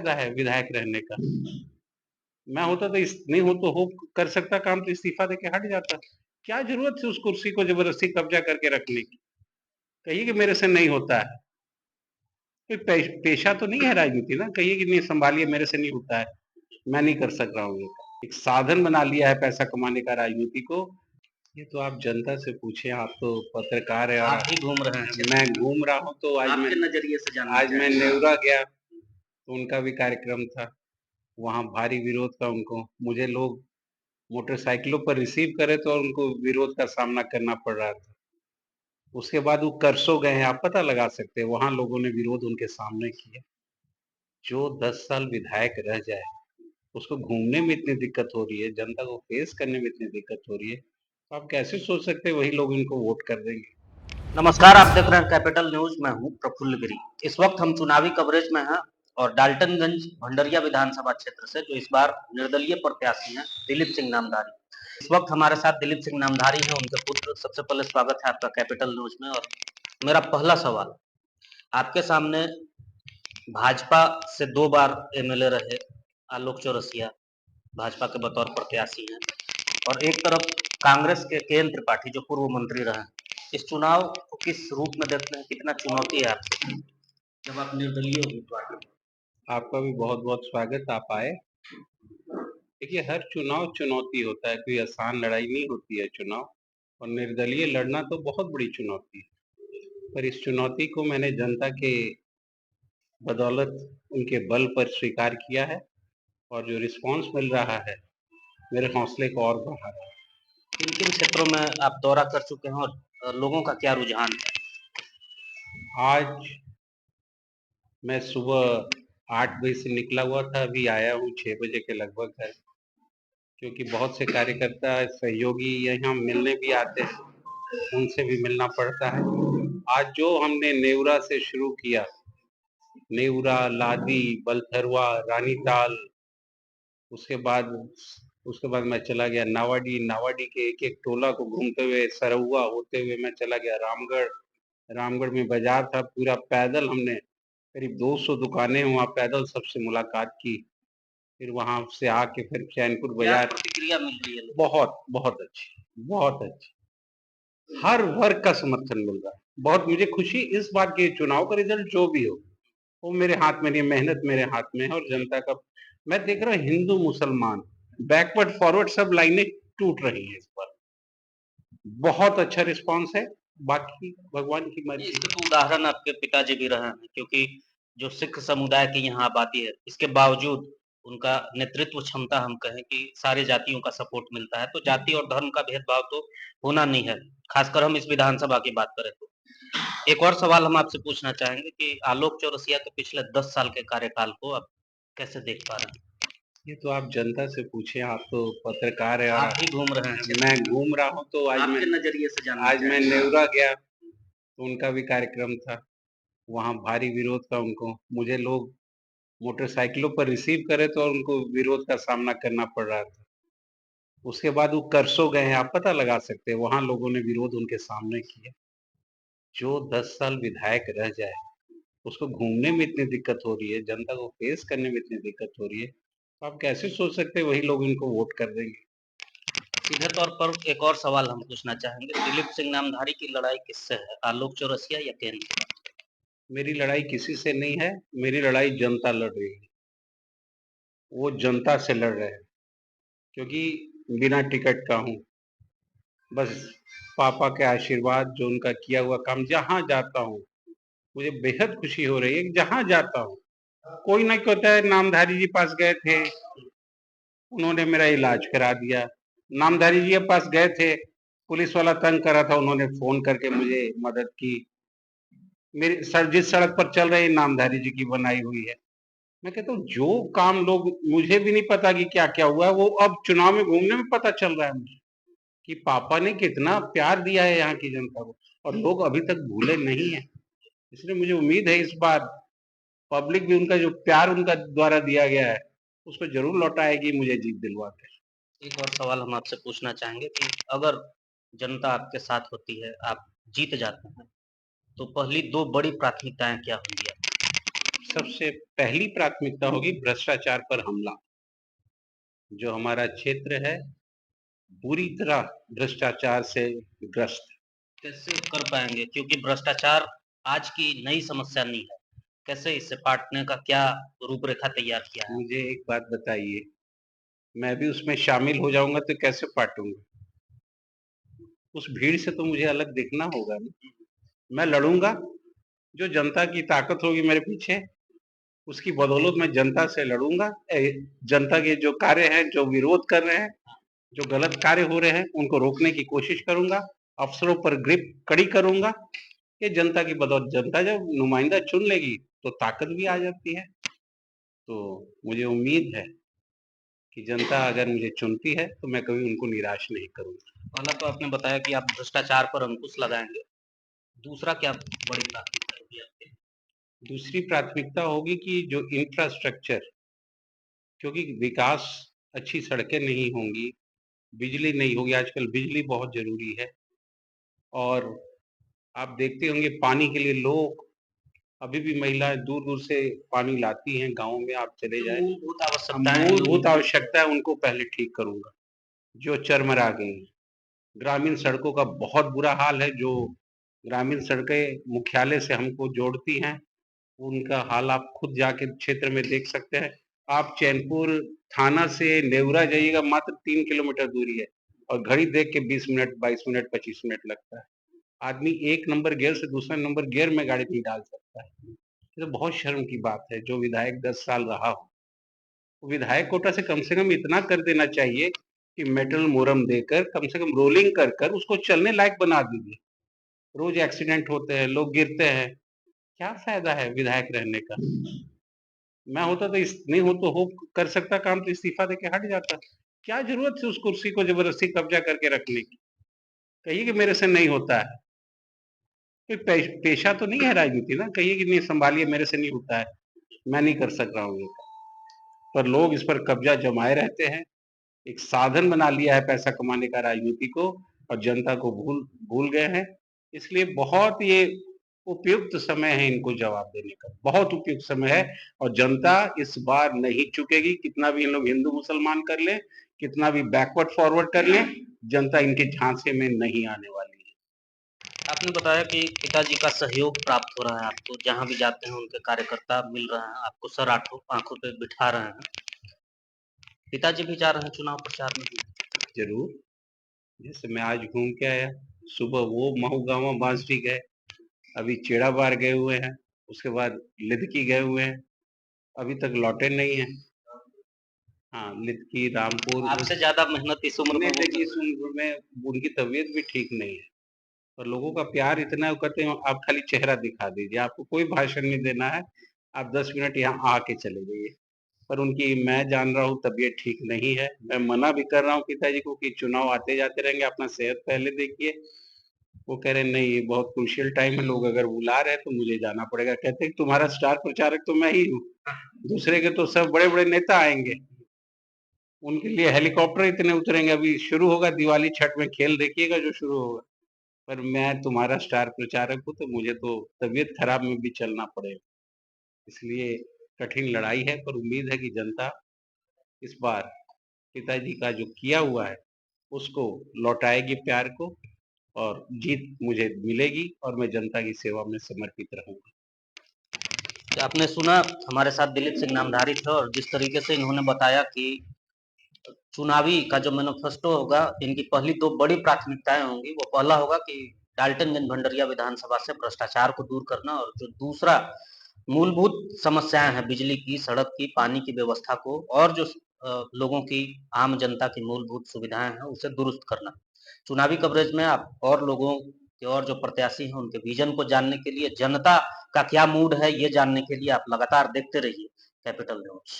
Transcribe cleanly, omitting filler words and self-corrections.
फायदा है विधायक रहने का? मैं होता तो इस नहीं हो तो हो कर सकता काम तो इस्तीफा देके हट जाता। क्या ज़रूरत है उस कुर्सी को ज़बरदस्ती कब्ज़ा करके रखने की? कहिए कि मेरे से नहीं होता है। कोई पेशा तो नहीं है राजनीति ना, कहिए कि नहीं सँभालिए मेरे से नहीं होता है, मैं नहीं कर सक रहा हूँ ये। एक साधन बना लिया है पैसा कमाने का राजनीति को। ये तो आप जनता से पूछिए, आप तो पत्रकार हैं और आप भी घूम रहे हैं मैं घूम रहा हूँ तो आपके नजरिए से जानना आज मैं चाहेंगे। नेवरा गया, तो उनका भी कार्यक्रम था। वहाँ भारी विरोध था उनको। मुझे लोग मोटरसाइकिलों पर रिसीव करे तो उनको विरोध का सामना करना पड़ रहा था। उसके बाद वो करसों गए हैं, आप पता लगा सकते हैं, वहाँ लोगों ने विरोध उनके सामने किया। जो 10 साल विधायक रह जाए, उसको घूमने में इतनी दिक्कत हो रही है, जनता को फेस करने में इतनी दिक्कत हो रही है, तो आप कैसे सोच सकते हैं वही लोग इनको वोट कर देंगे? नमस्कार, आप देख रहे हैं कैपिटल न्यूज। मैं हूं प्रफुल्ल गिरी। इस वक्त हम चुनावी कवरेज में हैं और डाल्टनगंज भंडरिया विधानसभा क्षेत्र से जो इस बार निर्दलीय प्रत्याशी हैं दिलीप सिंह नामधारी। इस वक्त हमारे साथ दिलीप सिंह नामधारी हैं, उनके पुत्र। सबसे पहले स्वागत है आपका कैपिटल न्यूज में। और मेरा पहला सवाल आपके सामने, भाजपा से 2 बार एमएलए रहे आलोक चौरसिया, भाजपा के बतौर प्रत्याशी हैं, और एक तरफ कांग्रेस के केएन त्रिपाठी जो पूर्व मंत्री रहे हैं। इस चुनाव को किस रूप में देखते हैं? कितना चुनौती है आपसे जब आप निर्दलीय उम्मीदवार? आपका भी बहुत-बहुत स्वागत, आप आए। देखिए, हर चुनाव चुनौती होता है, कोई आसान लड़ाई नहीं होती है चुनाव, और निर्दलीय लड़ना तो बहुत बड़ी चुनौती है। पर इस चुनौती को मैंने जनता के बदौलत, उनके बल पर स्वीकार किया है, और जो रिस्पॉन्स मिल रहा है, मेरे हौसले को और बढ़ा रहा है। किन किन क्षेत्रों में आप दौरा कर चुके हैं और लोगों का क्या रुझान है? आज मैं सुबह 8 बजे से निकला हुआ था, अभी आया हूँ 6 बजे के लगभग घर, क्योंकि बहुत से कार्यकर्ता सहयोगी यहाँ मिलने भी आते हैं, उनसे भी मिलना पड़ता है। आज जो हमने नेवरा से शुरू किया, नेवरा, लादी, बलथरवा, रानीताल, उसके बाद उसके बाद मैं चला गया नावाडी, नावाडी के एक-एक टोला को घूमते हुए, सरहुआ होते हुए मैं चला गया रामगढ़। रामगढ़ में बाज़ार था, पूरा पैदल हमने करीब 200 दुकानें वहाँ पैदल सबसे मुलाकात की। फिर वहाँ से आके फिर चैनपुर क्या बाज़ार। प्रतिक्रिया मिल रही है लोगों बहुत, बहुत अच्छी, बहुत अच्छी। हर वर्ग का समर्थन मिल रहा है। बहुत मुझे खुशी इस बात की, चुनाव का रिज़ल्ट जो भी हो, वो मेरे हाथ में नहीं है, मेहनत मेरे हाथ में है और जनता का। मैं देख रहा हूँ हिंदू, मुसलमान, बैकवर्ड, फॉरवर्ड सब लाइनें टूट रही हैं इस बार। बहुत अच्छा रिस्पॉन्स है, बाकी भगवान की को? मर्ज़ी इसके है। तो उदाहरण आपके पिताजी भी रहे हैं, क्योंकि जो सिख समुदाय की यहाँ आबादी है, इसके बावजूद उनका नेतृत्व क्षमता, हम कहें कि सारे जातियों का सपोर्ट मिलता है। तो जाति और धर्म का भेदभाव तो होना नहीं है, खासकर हम इस विधानसभा की बात करें तो। एक और सवाल हम आपसे पूछना चाहेंगे कि आलोक चौरसिया के पिछले 10 साल के कार्यकाल को आप कैसे देख पा रहे हैं? ये तो आप जनता से पूछिए, आप तो पत्रकार हैं और आप भी घूम रहे हैं मैं घूम रहा हूँ तो आपके नजरिए से जानना आज मैं चाहेंगे। नेवरा गया, तो उनका भी कार्यक्रम था। वहाँ भारी विरोध था उनको। मुझे लोग मोटरसाइकिलों पर रिसीव करे तो उनको विरोध का सामना करना पड़ रहा था। उसके बाद वो करसों गए हैं, आप पता लगा सकते हैं, वहाँ लोगों ने विरोध उनके सामने किया। जो 10 साल विधायक रह जाए, उसको घूमने में इतनी दिक्कत हो रही है, जनता को फेस करने में इतनी दिक्कत हो रही है, तो आप कैसे सोच सकते हैं वही लोग इनको वोट कर देंगे? सीधे तौर पर एक और सवाल हम पूछना चाहेंगे, दिलीप सिंह नामधारी की लड़ाई किससे है? आलोक चौरसिया या केंद्र से? मेरी लड़ाई किसी से नहीं है, मेरी लड़ाई जनता लड़ रही है। वो जनता से लड़ रहे हैं, क्योंकि बिना टिकट का हूँ। बस पापा के आशीर्वाद, जो उनका किया हुआ काम, जहाँ जाता हूँ, मुझे बेहद खुशी हो रही है कि जहाँ जाता हूँ, कोई ना कोई होता है। नामधारी जी पास गए थे, उन्होंने मेरा इलाज करा दिया। नामधारी जी के पास गए थे, पुलिस वाला तंग कर रहा था, उन्होंने फ़ोन करके मुझे मदद की। मेरी जिस सड़क पर चल रही नामधारी जी की बनाई हुई है। मैं कहता हूँ जो काम लोग, मुझे भी नहीं पता कि क्या-क्या हुआ है, वो अब चुनाव में घूमने में पता चल रहा है मुझे, कि पापा ने कितना प्यार दिया है यहाँ की जनता को, और लोग अभी तक भूले नहीं हैं। इसलिए मुझे उम्मीद है इस बार पब्लिक भी उनका जो प्यार उनका द्वारा दिया गया है, उसको ज़रूर लौटाएगी, मुझे जीत दिलवा के। एक और सवाल हम आपसे पूछना चाहेंगे कि अगर जनता आपके साथ होती है, आप जीत जाते हैं, तो पहली 2 बड़ी प्राथमिकताएँ क्या होंगी आपकी? सबसे पहली प्राथमिकता होगी भ्रष्टाचार पर हमला। जो हमारा क्षेत्र है पूरी तरह भ्रष्टाचार से ग्रस्त। कैसे कर पाएंगे, क्योंकि भ्रष्टाचार आज की नई समस्या नहीं है। कैसे इससे पाटने का क्या रूपरेखा तैयार किया है? मुझे एक बात बताइए, मैं भी उसमें शामिल हो जाऊंगा तो कैसे पाटूंगा? उस भीड़ से तो मुझे अलग दिखना होगा ना। मैं लड़ूंगा, जो जनता की ताकत होगी मेरे पीछे उसकी बदौलत मैं जनता से लड़ूंगा। जनता के जो कार्य हैं, जो विरोध कर रहे हैं, जो गलत कार्य हो रहे हैं उनको रोकने की कोशिश करूंगा। अफसरों पर ग्रिप कड़ी करूंगा। ये जनता की बदौलत, जनता जब नुमाइंदा चुन लेगी तो ताकत भी आ जाती है। तो मुझे उम्मीद है कि जनता अगर मुझे चुनती है तो मैं कभी उनको निराश नहीं करूंगा। पहला तो आपने बताया कि आप भ्रष्टाचार पर अंकुश लगाएंगे, दूसरा क्या बड़ी प्राथमिकता होगी आपकी? दूसरी प्राथमिकता होगी कि जो इंफ्रास्ट्रक्चर, क्योंकि विकास, अच्छी सड़कें नहीं होंगी, बिजली नहीं होगी, आजकल बिजली बहुत जरूरी है। और आप देखते होंगे पानी के लिए लोग, अभी भी महिलाएं दूर दूर से पानी लाती हैं, गाँव में आप चले जाए। मूलभूत आवश्यकताएं हैं मूलभूत आवश्यकता है उनको पहले ठीक करूंगा, जो चरमरा गई हैं। ग्रामीण सड़कों का बहुत बुरा हाल है। जो ग्रामीण सड़कें मुख्यालय से हमको जोड़ती हैं, उनका हाल आप खुद जाके क्षेत्र में देख सकते हैं। आप चैनपुर थाना से नेवरा जाइएगा, मात्र 3 किलोमीटर दूरी है और घड़ी देख के 20 मिनट, 22 मिनट, 25 मिनट लगता है। आदमी एक नंबर गियर से दूसरा नंबर गियर में गाड़ी नहीं डाल सकता है। ये तो बहुत शर्म की बात है। जो विधायक 10 साल रहा हो, विधायक कोटा से कम इतना कर देना चाहिए कि मेटल मोरम देकर कम से कम रोलिंग कर कर उसको चलने लायक बना दीजिए। रोज एक्सीडेंट होते हैं, लोग गिरते हैं, क्या फायदा है विधायक रहने का? मैं होता तो इस नहीं हो तो हो कर सकता काम तो इस्तीफा देके हट जाता। क्या जरूरत है उस कुर्सी को जबरदस्ती कब्जा करके रखने की? कहिए कि मेरे से नहीं होता है। कोई पेशा तो नहीं है राजनीति ना, कहिए कि नहीं संभालिए मेरे से नहीं होता है, मैं नहीं कर सक रहा हूँ ये। पर लोग इस पर कब्जा जमाए रहते हैं, एक साधन बना लिया है पैसा कमाने का राजनीति को, और जनता को भूल भूल गए हैं। इसलिए बहुत ये उपयुक्त समय है इनको जवाब देने का, बहुत उपयुक्त समय है। और जनता इस बार नहीं चुकेगी, कितना भी इन लोग हिंदू मुसलमान कर ले, कितना भी बैकवर्ड फॉरवर्ड कर ले, जनता इनके झांसे में नहीं आने वाली है। आपने बताया कि पिताजी का सहयोग प्राप्त हो रहा है आपको, जहां भी जाते हैं उनके कार्यकर्ता मिल रहे हैं, आपको सर आंखों पे बिठा रहे हैं। पिताजी भी जा रहे हैं चुनाव प्रचार में? जरूर, जैसे मैं आज घूम के आया, सुबह वो महू गांव बांसडी गए, अभी चेड़ा बार गए हुए हैं, उसके बाद लिदकी गए हुए हैं, अभी तक लौटे नहीं है। हाँ, लिदकी, रामपुर। आपसे ज्यादा मेहनत इस उम्र में देखिए इस उम्र में उनकी तबीयत भी ठीक नहीं है, और लोगों का प्यार इतना है, वो कहते हैं आप खाली चेहरा दिखा दीजिए, आपको कोई भाषण नहीं देना है, आप 10 मिनट यहाँ आके चले जाइए। पर उनकी मैं जान रहा हूँ तबीयत ठीक नहीं है। मैं मना भी कर रहा हूँ पिताजी को कि चुनाव आते जाते रहेंगे, अपना सेहत पहले देखिए। वो कह रहे नहीं, ये बहुत क्रूशियल टाइम है, लोग अगर बुला रहे हैं तो मुझे जाना पड़ेगा। कहते हैं तुम्हारा स्टार प्रचारक तो मैं ही हूँ, दूसरे के तो सब बड़े बड़े नेता आएंगे, उनके लिए हेलीकॉप्टर इतने उतरेंगे। अभी शुरू होगा दिवाली छठ में खेल, देखिएगा जो शुरू होगा। पर मैं तुम्हारा स्टार प्रचारक हूँ तो मुझे तो तबीयत खराब में भी चलना पड़ेगा। इसलिए कठिन लड़ाई है, पर उम्मीद है कि जनता इस बार पिताजी का जो किया हुआ है उसको लौटाएगी प्यार को, और जीत मुझे मिलेगी और मैं जनता की सेवा में समर्पित रहूंगा। आपने सुना, हमारे साथ दिलीप सिंह नामधारी थे, और जिस तरीके से इन्होंने बताया कि चुनावी का जो मैनिफेस्टो होगा, इनकी पहली दो बड़ी प्राथमिकताएं होंगी। वो पहला होगा कि डाल्टनगंज भंडरिया विधानसभा से भ्रष्टाचार को दूर करना, और जो दूसरा मूलभूत समस्याएं हैं बिजली की, सड़क की, पानी की व्यवस्था को, और जो लोगों की, आम जनता की मूलभूत सुविधाएं हैं उसे दुरुस्त करना। चुनावी कवरेज में आप और लोगों के, और जो प्रत्याशी हैं उनके विजन को जानने के लिए, जनता का क्या मूड है ये जानने के लिए आप लगातार देखते रहिए कैपिटल न्यूज।